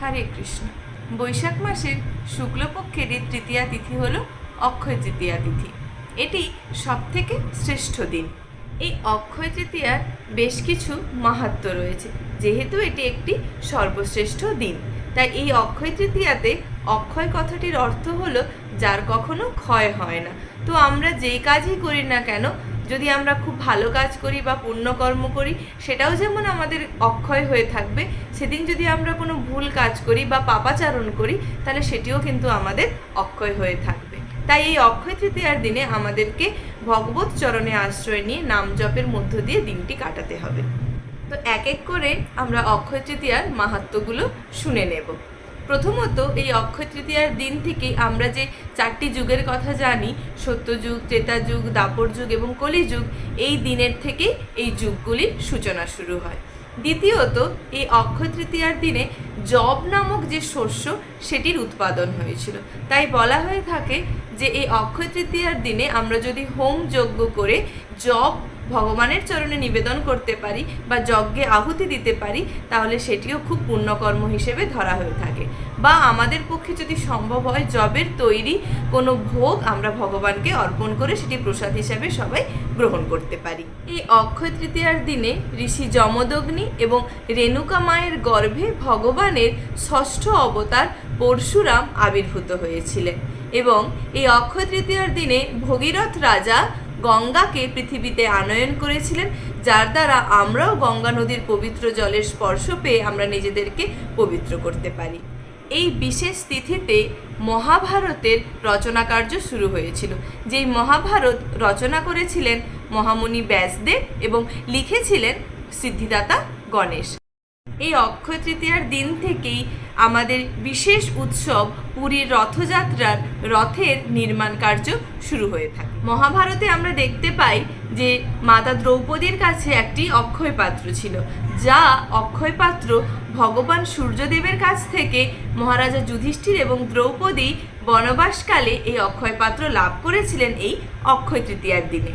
হরে কৃষ্ণ। বৈশাখ মাসের শুক্লপক্ষের এই তৃতীয়া তিথি হল অক্ষয় তৃতীয়া তিথি। এটি সবথেকে শ্রেষ্ঠ দিন। এই অক্ষয় তৃতীয়ার বেশ কিছু মাহাত্ম্য রয়েছে, যেহেতু এটি একটি সর্বশ্রেষ্ঠ দিন। তাই এই অক্ষয় তৃতীয়াতে অক্ষয় কথাটির অর্থ হলো যার কখনো ক্ষয় হয় না। তো আমরা যেই কাজই করি না কেন, যদি আমরা খুব ভালো কাজ করি বা পুণ্যকর্ম করি, সেটাও যেমন আমাদের অক্ষয় হয়ে থাকবে। সেদিন যদি আমরা কোনো ভুল কাজ করি বা পাপাচারণ করি, তাহলে সেটিও কিন্তু আমাদের অক্ষয় হয়ে থাকবে। তাই এই অক্ষয় তৃতীয়ার দিনে আমাদেরকে ভগবত চরণে আশ্রয় নিয়ে নাম জপের মধ্য দিয়ে দিনটি কাটাতে হবে। তো এক এক করে আমরা অক্ষয় তৃতীয়ার মাহাত্ম্যগুলো শুনে নেব। প্রথমত, এই অক্ষয় তৃতীয়ার দিন থেকেই আমরা যে চারটি যুগের কথা জানি, সত্যযুগ, ত্রেতা যুগ, দাপর যুগ এবং কলিযুগ, এই দিনের থেকেই এই যুগগুলির সূচনা শুরু হয়। দ্বিতীয়ত, এই অক্ষয় তৃতীয়ার দিনে যব নামক যে শস্য, সেটির উৎপাদন হয়েছিল। তাই বলা হয়ে থাকে যে এই অক্ষয় তৃতীয়ার দিনে আমরা যদি হোম যজ্ঞ করে যব ভগবানের চরণে নিবেদন করতে পারি বা যজ্ঞে আহুতি দিতে পারি, তাহলে সেটিও খুব পুণ্যকর্ম হিসেবে ধরা হয়ে থাকে। বা আমাদের পক্ষে যদি সম্ভব হয়, যবের তৈরি কোনো ভোগ আমরা ভগবানকে অর্পণ করে সেটি প্রসাদ হিসাবে সবাই গ্রহণ করতে পারি। এই অক্ষয় তৃতীয়ার দিনে ঋষি যমদগ্নি এবং রেণুকা মায়ের গর্ভে ভগবানের ষষ্ঠ অবতার পরশুরাম আবির্ভূত হয়েছিলেন। এবং এই অক্ষয় তৃতীয়ার দিনে ভগীরথ রাজা গঙ্গাকে পৃথিবীতে আনয়ন করেছিলেন, যার দ্বারা আমরাও গঙ্গা নদীর পবিত্র জলের স্পর্শ পেয়ে আমরা নিজেদেরকে পবিত্র করতে পারি। এই বিশেষ তিথিতে মহাভারতের রচনা কার্য শুরু হয়েছিল। যেই মহাভারত রচনা করেছিলেন মহামুনি ব্যাসদেব এবং লিখেছিলেন সিদ্ধিদাতা গণেশ। এই অক্ষয় তৃতীয়ার দিন থেকেই আমাদের বিশেষ উৎসব পুরীর রথযাত্রার রথের নির্মাণ কার্য শুরু হয়ে থাকে। মহাভারতে আমরা দেখতে পাই যে মাতা দ্রৌপদীর কাছে একটি অক্ষয় পাত্র ছিল, যা অক্ষয় পাত্র ভগবান সূর্যদেবের কাছ থেকে মহারাজা যুধিষ্ঠির এবং দ্রৌপদী বনবাসকালে এই অক্ষয় পাত্র লাভ করেছিলেন এই অক্ষয় তৃতীয়ার দিনে।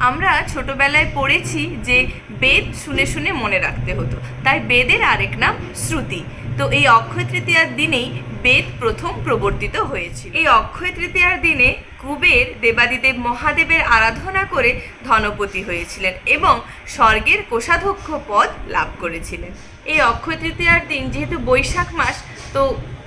আমরা ছোটবেলায় পড়েছি যে বেদ শুনে শুনে মনে রাখতে হতো, তাই বেদের আরেক নাম শ্রুতি। তো এই অক্ষয় তৃতীয়ার দিনেই বেদ প্রথম প্রবর্তিত হয়েছিল। এই অক্ষয় তৃতীয়ার দিনে কুবের দেবাদিদেব মহাদেবের আরাধনা করে ধনপতি হয়েছিলেন এবং স্বর্গের কোষাধ্যক্ষ পদ লাভ করেছিলেন। এই অক্ষয় তৃতীয়ার দিন, যেহেতু বৈশাখ মাস, তো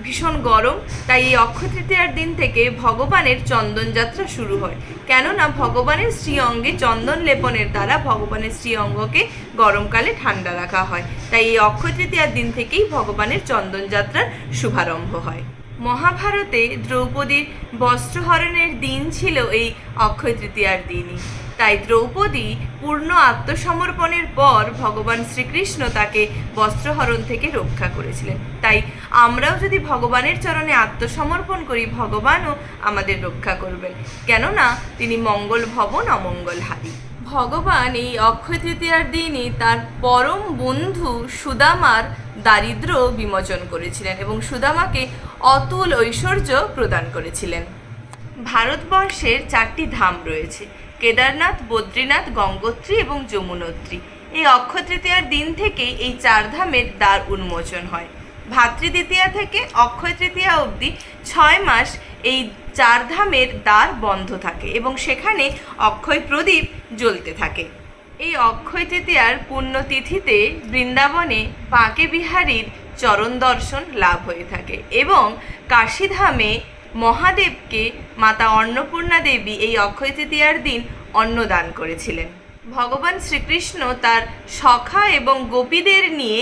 ভীষণ গরম, তাই এই অক্ষয় তৃতীয়ার দিন থেকে ভগবানের চন্দন যাত্রা শুরু হয়। কেননা ভগবানের শ্রী অঙ্গে চন্দন লেপনের দ্বারা ভগবানের শ্রী অঙ্গকে গরমকালে ঠান্ডা রাখা হয়। তাই এই অক্ষয় তৃতীয়ার দিন থেকেই ভগবানের চন্দন যাত্রার শুভারম্ভ হয়। মহাভারতে দ্রৌপদীর বস্ত্রহরণের দিন ছিল এই অক্ষয় তৃতীয়ার দিনই। তাই দ্রৌপদী পূর্ণ আত্মসমর্পণের পর ভগবান শ্রীকৃষ্ণ তাকে বস্ত্রহরণ থেকে রক্ষা করেছিলেন। তাই আমরাও যদি ভগবানের চরণে আত্মসমর্পণ করি, ভগবানও আমাদের রক্ষা করবেন, কেননা তিনি মঙ্গল ভবন অমঙ্গলহারী। ভগবান এই অক্ষয় তৃতীয়ার দিনই তার পরম বন্ধু সুদামার দারিদ্র্য বিমোচন করেছিলেন এবং সুদামাকে অতুল ঐশ্বর্য প্রদান করেছিলেন। ভারতবর্ষের চারটি ধাম রয়েছে: কেদারনাথ, বদ্রীনাথ, গঙ্গোত্রী এবং যমুনোত্রী। এই অক্ষয় তৃতীয়ার দিন থেকেই এই চার ধামের দ্বার উন্মোচন হয়। ভাতৃদ্বিতীয়া থেকে অক্ষয় তৃতীয়া অবধি 6 মাস এই চার ধামের দ্বার বন্ধ থাকে এবং সেখানে অক্ষয় প্রদীপ জ্বলতে থাকে। এই অক্ষয় তৃতীয়ার পুণ্যতিথিতে বৃন্দাবনে বাঁকে বিহারীর চরণ দর্শন লাভ হয়ে থাকে এবং কাশীধামে মহাদেবকে মাতা অন্নপূর্ণা দেবী এই অক্ষয় তৃতীয়ার দিন অন্নদান করেছিলেন। ভগবান শ্রীকৃষ্ণ তার সখা এবং গোপীদের নিয়ে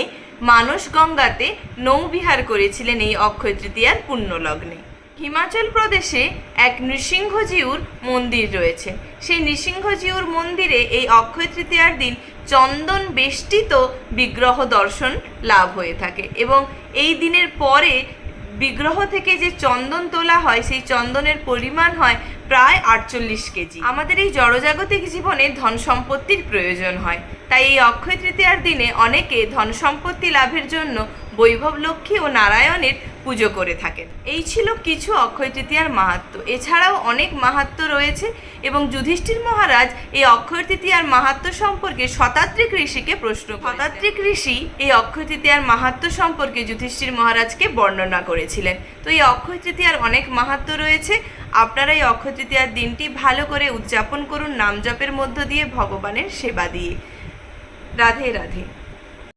মানস গঙ্গাতে নৌবিহার করেছিলেন এই অক্ষয় তৃতীয়ার পুণ্যলগ্নে। হিমাচল প্রদেশে এক নৃসিংহজিউর মন্দির রয়েছে। সেই নৃসিংহজিউর মন্দিরে এই অক্ষয় তৃতীয়ার দিন চন্দন বেষ্টিত বিগ্রহ দর্শন লাভ হয়ে থাকে এবং এই দিনের পরে বিগ্রহ থেকে যে চন্দন তোলা হয়, সেই চন্দনের পরিমাণ হয় প্রায় 48 কেজি। আমাদের এই জড়জাগতিক জীবনে ধন সম্পত্তির প্রয়োজন হয়, তাই এই অক্ষয় তৃতীয়ার দিনে অনেকে ধন সম্পত্তি লাভের জন্য বৈভব লক্ষ্মী ও নারায়ণের পুজো করে থাকেন। এই ছিল কিছু অক্ষয় তৃতীয়ার মাহাত্ম্য। এছাড়াও অনেক মাহাত্ম্য রয়েছে এবং যুধিষ্ঠির মহারাজ এই অক্ষয় তৃতীয়ার মাহাত্ম্য সম্পর্কে শতাত্রিক ঋষিকে প্রশ্ন করেছিলেন। শতাত্রিক ঋষি এই অক্ষয় তৃতীয়ার মাহাত্ম্য সম্পর্কে যুধিষ্ঠির মহারাজকে বর্ণনা করেছিলেন। তো এই অক্ষয় তৃতীয়ার অনেক মাহাত্ম্য রয়েছে। আপনারা এই অক্ষয় তৃতীয়ার দিনটি ভালো করে উদযাপন করুন নাম জপের মধ্য দিয়ে, ভগবানের সেবা দিয়ে। রাধে রাধে।